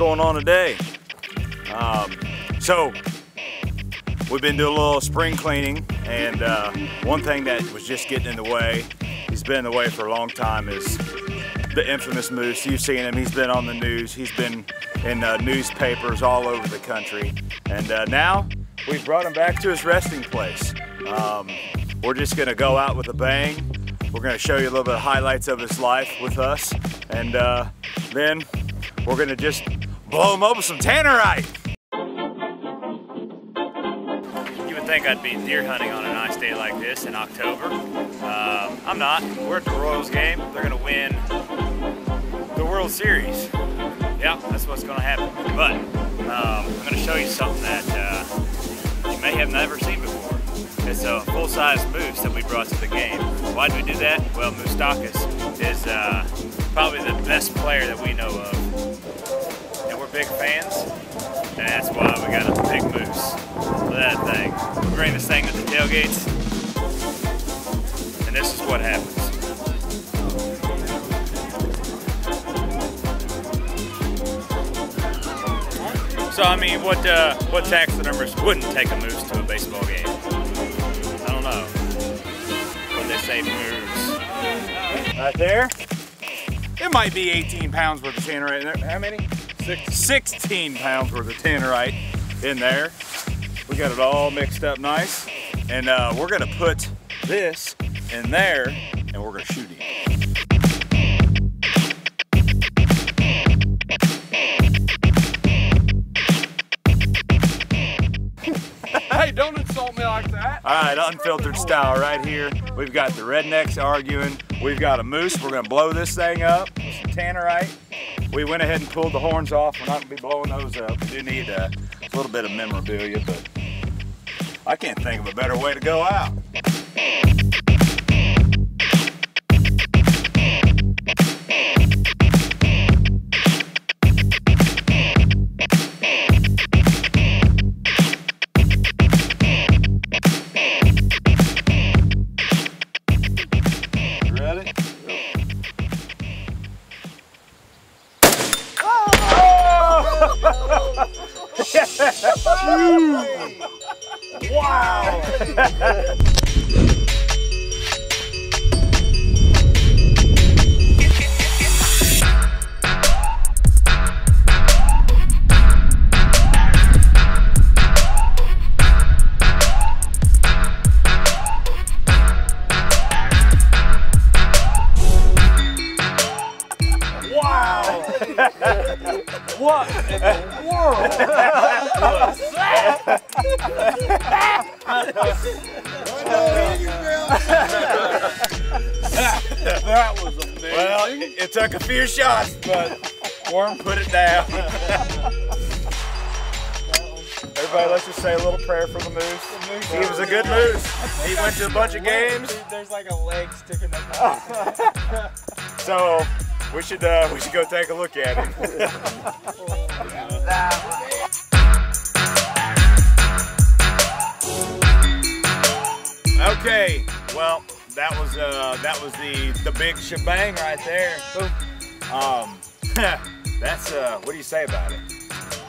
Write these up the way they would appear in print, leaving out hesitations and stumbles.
going on today? So we've been doing a little spring cleaning, and one thing that was just getting in the way, he's been in the way for a long time, is the infamous Moose. You've seen him, he's been on the news, he's been in newspapers all over the country, and now we've brought him back to his resting place. We're just gonna go out with a bang. We're gonna show you a little bit of highlights of his life with us, and then we're gonna just blow him up with some Tannerite. You would think I'd be deer hunting on a nice day like this in October. I'm not. We're at the Royals game. They're gonna win the World Series. Yeah, that's what's gonna happen. But I'm gonna show you something that you may have never seen before. It's a full-size moose that we brought to the game. Why did we do that? Well, Moose-Dacus is probably the best player that we know of. And we're big fans, and that's why we got a big moose. Look at that thing. We bring this thing to the tailgates, and this is what happens. So I mean, what taxidermist wouldn't take a moose to a baseball game? I don't know. When they say moose. Right there. It might be 18 pounds worth of Tannerite in there. How many? 16 pounds worth of Tannerite in there. We got it all mixed up nice. And we're gonna put this in there and we're gonna shoot him. Hey, don't insult me like that. All right, unfiltered style right here. We've got the rednecks arguing. We've got a moose. We're gonna blow this thing up with some Tannerite. We went ahead and pulled the horns off. We're not gonna be blowing those up. We do need a little bit of memorabilia, but I can't think of a better way to go out. Wow! What in the world was that? That was amazing. Well, it took a few shots, but Warren put it down. Everybody, let's just say a little prayer for the moose. He was a good moose. He went to a bunch of games. There's like a leg sticking up. So we should go take a look at him. Okay, well, that was the big shebang right there. That's what do you say about it?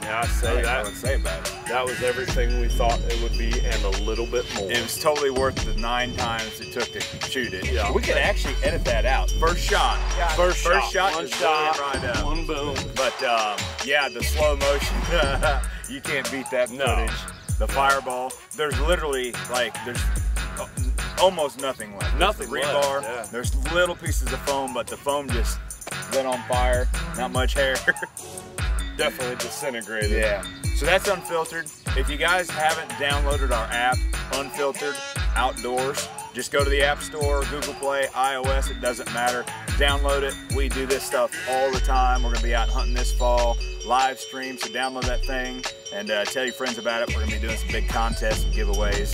Yeah, I say that. I would say about it. That was everything we thought it would be and a little bit more. It was totally worth the 9 times it took to shoot it. Yeah. We could actually edit that out. First shot. Yeah, First shot. One just shot. right up. One boom. But yeah, the slow motion. You can't beat that footage. The fireball. There's literally there's almost nothing left. Nothing there's the left. rebar. Yeah. There's little pieces of foam, but the foam just lit on fire. Not much hair. Definitely disintegrated. Yeah. So that's Unfiltered. If you guys haven't downloaded our app, Unfiltered Outdoors, just go to the App Store, Google Play, iOS, it doesn't matter. Download it. We do this stuff all the time. We're going to be out hunting this fall, live stream, so download that thing and tell your friends about it. We're going to be doing some big contests and giveaways,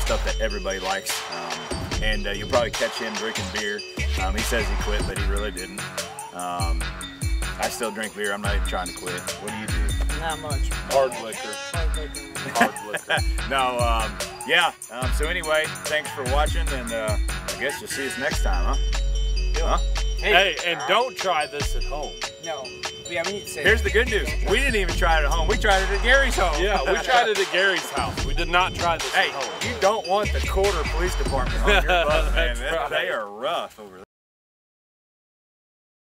stuff that everybody likes. And you'll probably catch him drinking beer. He says he quit, but he really didn't. I still drink beer. I'm not even trying to quit. What do you do? Not much. Hard liquor. Hard liquor. No, yeah. So anyway, thanks for watching, and I guess you'll see us next time, huh? Hey, and don't try this at home. No. Yeah, we need to say Here's the good news. We didn't even try it at home. We tried it at Gary's home. Yeah, we tried it at Gary's house. We did not try this Hey, at home. you don't want the quarter police department on your butt, man. That's right. They are rough over there.